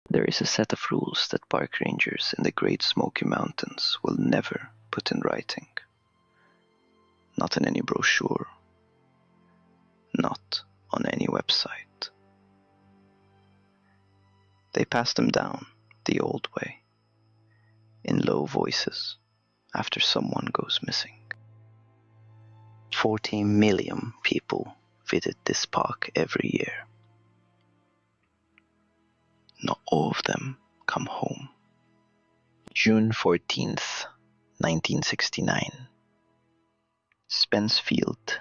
There is a set of rules that park rangers in the Great Smoky Mountains will never put in writing. Not in any brochure. Not on any website. They pass them down the old way, in low voices, after someone goes missing. 40 million people visit this park every year. Not all of them come home. June 14th, 1969. Spence Field,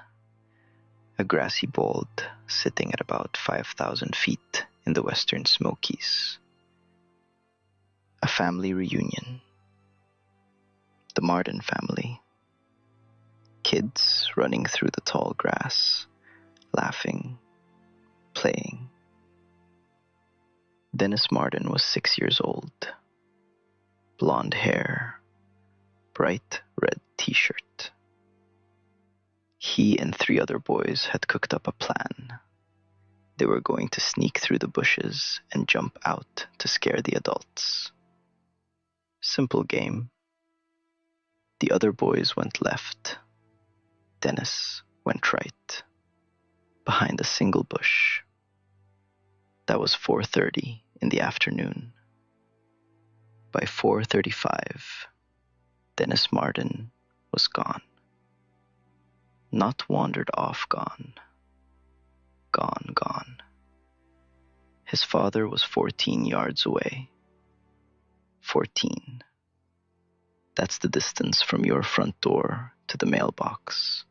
a grassy bald sitting at about 5,000 feet in the western Smokies. A family reunion. The Martin family. Kids running through the tall grass, laughing, playing. Dennis Martin was 6 years old. Blonde hair, bright red t-shirt. He and 3 other boys had cooked up a plan. They were going to sneak through the bushes and jump out to scare the adults. Simple game. The other boys went left. Dennis went right, behind a single bush. That was 4:30 in the afternoon. By 4:35, Dennis Martin was gone. Not wandered off gone. Gone. His father was 14 yards away. 14. That's the distance from your front door to the mailbox.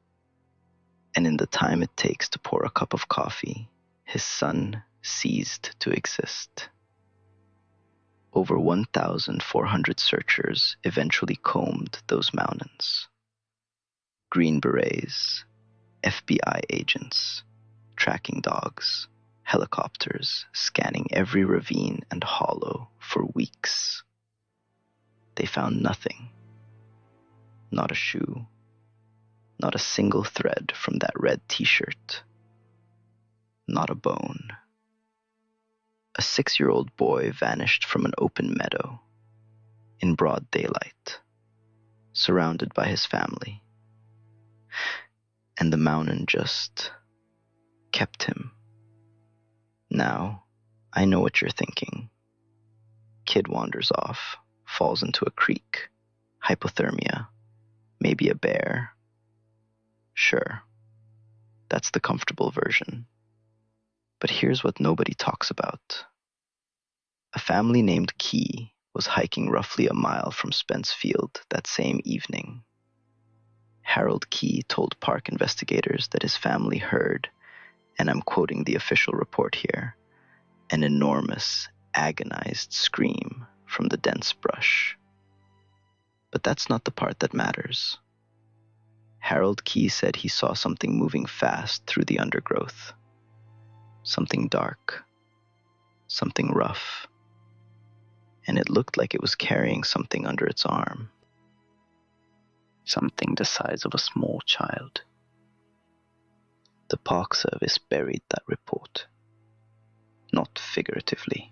And in the time it takes to pour a cup of coffee, his son ceased to exist. Over 1,400 searchers eventually combed those mountains. Green Berets, FBI agents, tracking dogs, helicopters scanning every ravine and hollow for weeks. They found nothing. Not a shoe. Not a single thread from that red t-shirt. Not a bone. A 6-year-old boy vanished from an open meadow, in broad daylight, surrounded by his family. And the mountain just kept him. Now, I know what you're thinking. Kid wanders off, falls into a creek, hypothermia, maybe a bear. Sure, that's the comfortable version. But here's what nobody talks about. A family named Key was hiking roughly a mile from Spence Field that same evening. Harold Key told park investigators that his family heard, and I'm quoting the official report here, an enormous, agonized scream from the dense brush. But that's not the part that matters. Harold Key said he saw something moving fast through the undergrowth. Something dark, something rough, and it looked like it was carrying something under its arm. Something the size of a small child. The Park Service buried that report. Not figuratively.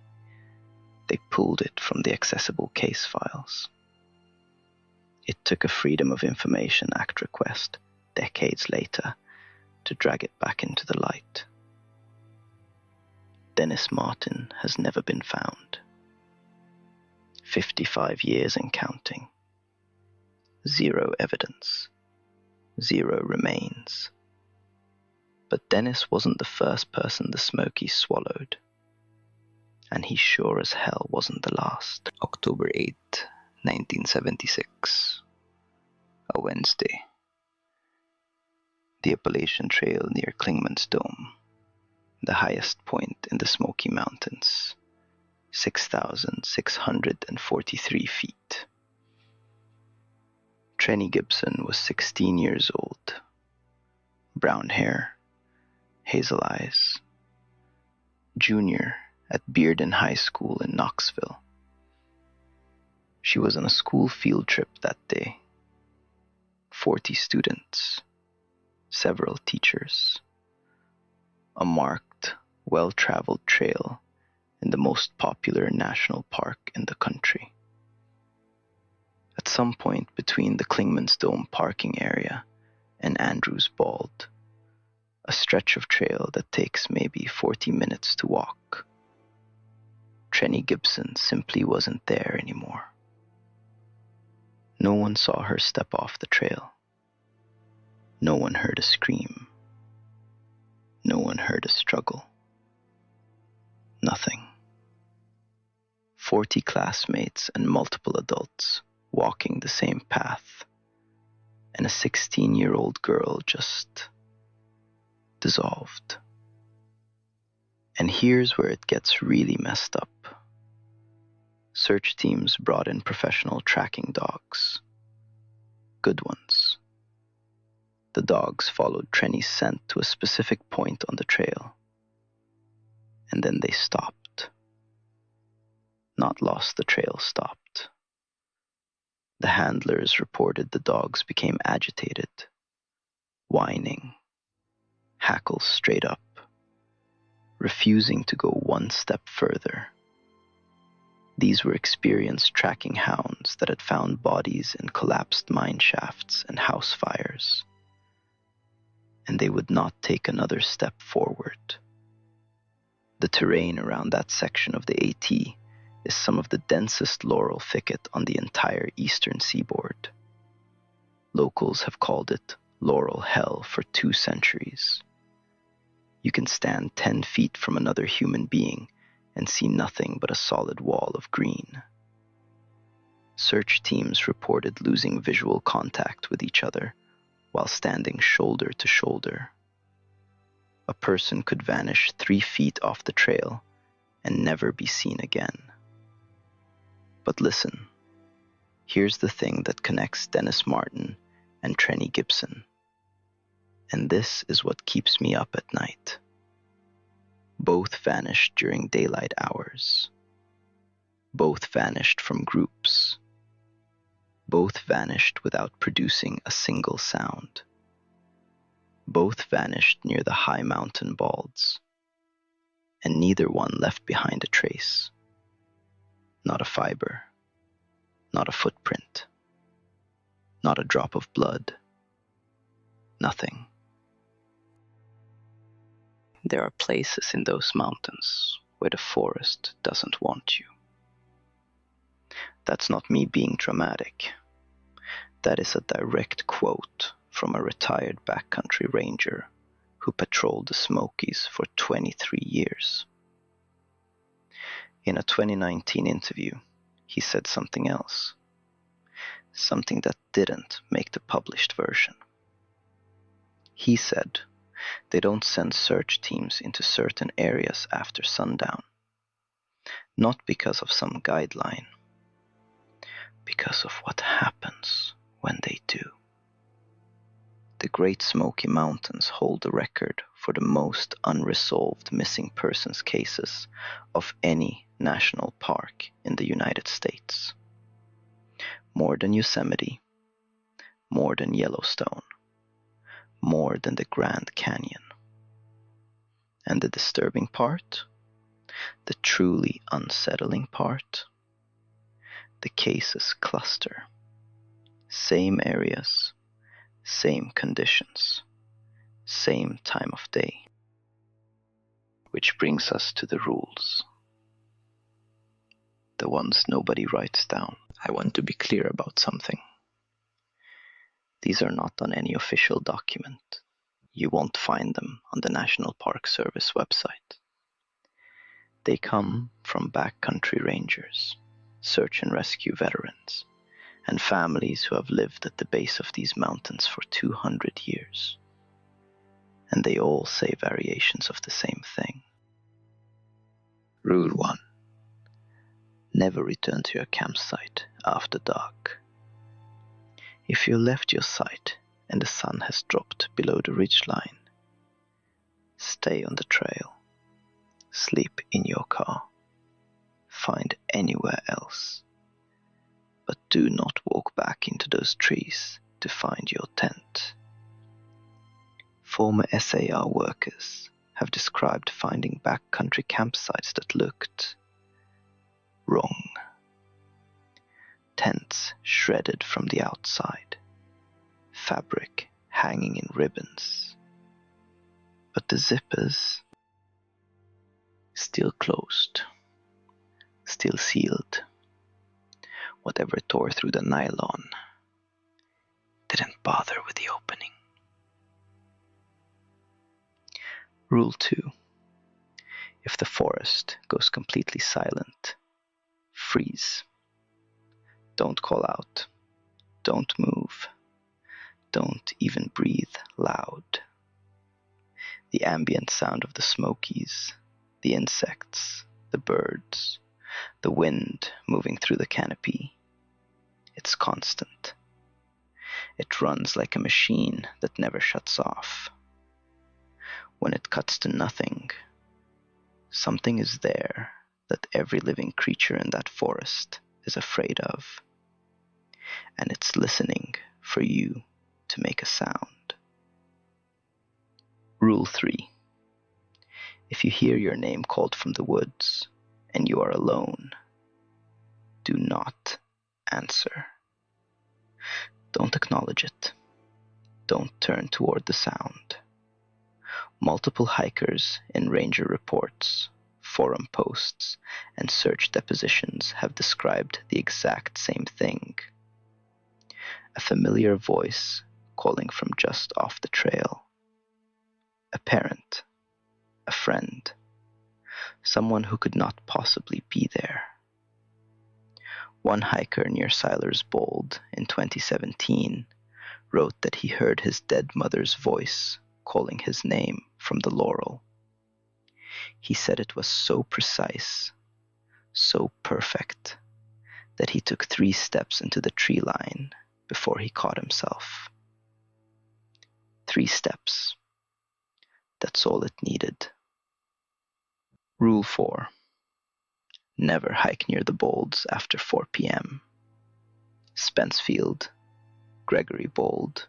They pulled it from the accessible case files. It took a Freedom of Information Act request, decades later, to drag it back into the light. Dennis Martin has never been found. 55 years and counting. 0 evidence. 0 remains. But Dennis wasn't the first person the Smokies swallowed. And he sure as hell wasn't the last. October 8th, 1976. A Wednesday. The Appalachian Trail near Clingman's Dome. The highest point in the Smoky Mountains. 6,643 feet. Trenny Gibson was 16 years old. Brown hair, hazel eyes. Junior at Bearden High School in Knoxville. She was on a school field trip that day. 40 students, several teachers. A marked, well-traveled trail in the most popular national park in the country. At some point between the Clingman's Dome parking area and Andrews Bald, a stretch of trail that takes maybe 40 minutes to walk, Trenny Gibson simply wasn't there anymore. No one saw her step off the trail. No one heard a scream. No one heard a struggle. Nothing. 40 classmates and multiple adults walking the same path, and a 16-year-old girl just dissolved. And here's where it gets really messed up. Search teams brought in professional tracking dogs. Good ones. The dogs followed Trenny's scent to a specific point on the trail. And then they stopped. Not lost the trail, stopped. The handlers reported the dogs became agitated, whining, hackles straight up, refusing to go one step further. These were experienced tracking hounds that had found bodies in collapsed mine shafts and house fires, and they would not take another step forward. The terrain around that section of the AT is some of the densest laurel thicket on the entire eastern seaboard. Locals have called it Laurel Hell for 2 centuries. You can stand 10 feet from another human being and see nothing but a solid wall of green. Search teams reported losing visual contact with each other while standing shoulder to shoulder. A person could vanish 3 feet off the trail and never be seen again. But listen, here's the thing that connects Dennis Martin and Trenny Gibson. And this is what keeps me up at night. Both vanished during daylight hours. Both vanished from groups. Both vanished without producing a single sound. Both vanished near the high mountain balds, and neither one left behind a trace. Not a fiber, not a footprint, not a drop of blood, nothing. There are places in those mountains where the forest doesn't want you. That's not me being dramatic. That is a direct quote from a retired backcountry ranger who patrolled the Smokies for 23 years. In a 2019 interview, he said something else. Something that didn't make the published version. He said they don't send search teams into certain areas after sundown. Not because of some guideline. Because of what happens when they do. The Great Smoky Mountains hold the record for the most unresolved missing persons cases of any national park in the United States. More than Yosemite, more than Yellowstone, more than the Grand Canyon. And the disturbing part, the truly unsettling part, the cases cluster. Same areas, same conditions, same time of day. Which brings us to the rules. The ones nobody writes down. I want to be clear about something. These are not on any official document. You won't find them on the National Park Service website. They come from backcountry rangers, search and rescue veterans, and families who have lived at the base of these mountains for 200 years. And they all say variations of the same thing. Rule 1. Never return to your campsite after dark. If you left your site and the sun has dropped below the ridgeline, stay on the trail, sleep in your car, find anywhere else, but do not walk back into those trees to find your tent. Former SAR workers have described finding backcountry campsites that looked wrong. Tents shredded from the outside, fabric hanging in ribbons. But the zippers, still closed, still sealed. Whatever tore through the nylon didn't bother with the opening. Rule 2. If the forest goes completely silent, freeze. Don't call out. Don't move. Don't even breathe loud. The ambient sound of the Smokies, the insects, the birds, the wind moving through the canopy. It's constant. It runs like a machine that never shuts off. When it cuts to nothing, something is there that every living creature in that forest is afraid of. And it's listening for you to make a sound. Rule 3. If you hear your name called from the woods and you are alone, do not answer. Don't acknowledge it. Don't turn toward the sound. Multiple hikers in ranger reports, forum posts, and search depositions have described the exact same thing. A familiar voice calling from just off the trail. A parent, a friend, someone who could not possibly be there. One hiker near Siler's Bold in 2017 wrote that he heard his dead mother's voice calling his name from the laurel. He said it was so precise, so perfect, that he took 3 steps into the tree line before he caught himself. 3 steps. That's all it needed. Rule 4. Never hike near the bolds after 4 p.m. Spencefield, Gregory Bold,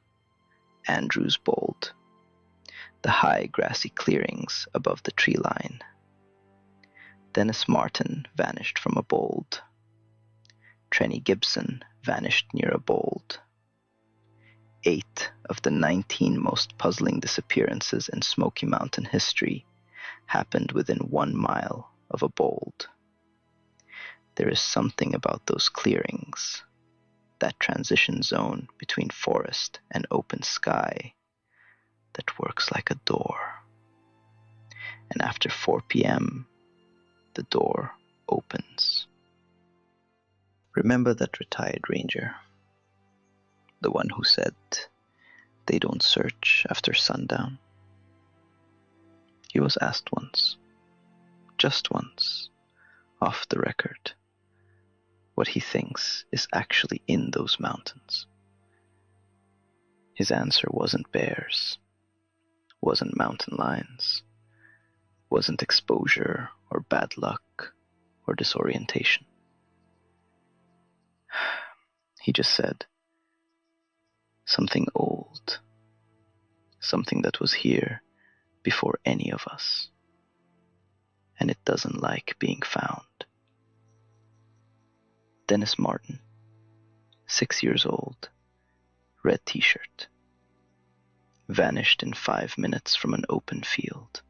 Andrews Bold, the high grassy clearings above the tree line. Dennis Martin vanished from a bold. Trenny Gibson vanished near a bold. 8 of the 19 most puzzling disappearances in Smoky Mountain history happened within 1 mile of a bold. There is something about those clearings, that transition zone between forest and open sky, that works like a door. And after 4 p.m., the door opens. Remember that retired ranger, the one who said they don't search after sundown? He was asked once, just once, off the record, what he thinks is actually in those mountains. His answer wasn't bears, wasn't mountain lions, wasn't exposure or bad luck or disorientation. He just said, something old, something that was here before any of us, and it doesn't like being found. Dennis Martin, 6 years old, red t-shirt, vanished in 5 minutes from an open field.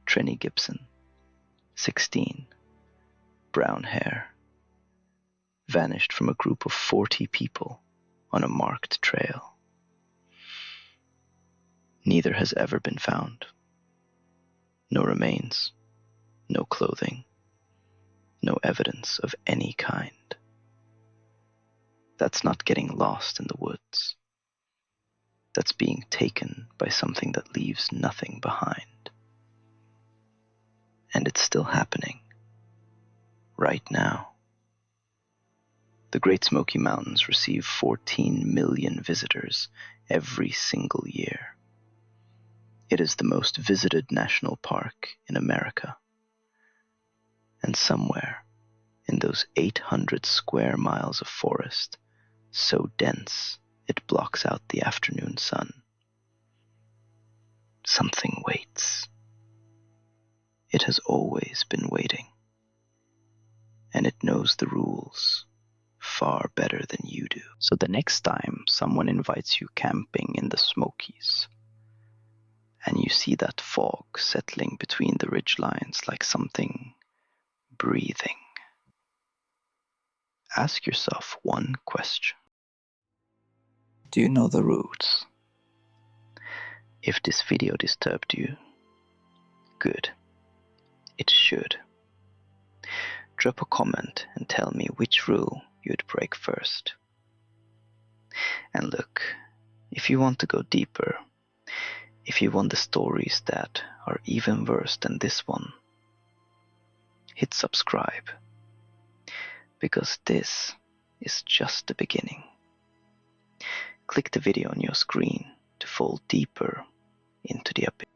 Trenny Gibson, 16, brown hair, vanished from a group of 40 people on a marked trail. Neither has ever been found. No remains, no clothing, no evidence of any kind. That's not getting lost in the woods. That's being taken by something that leaves nothing behind. And it's still happening. Right now. The Great Smoky Mountains receive 14 million visitors every single year. It is the most visited national park in America. And somewhere in those 800 square miles of forest, so dense it blocks out the afternoon sun, something waits. It has always been waiting. and it knows the rules far better than you do. So the next time someone invites you camping in the Smokies, and you see that fog settling between the ridgelines like something breathing, ask yourself one question. Do you know the rules? If this video disturbed you, good. It should. Drop a comment and tell me which rule you'd break first. And look, if you want to go deeper, if you want the stories that are even worse than this one, hit subscribe, because this is just the beginning. Click the video on your screen to fall deeper into the abyss.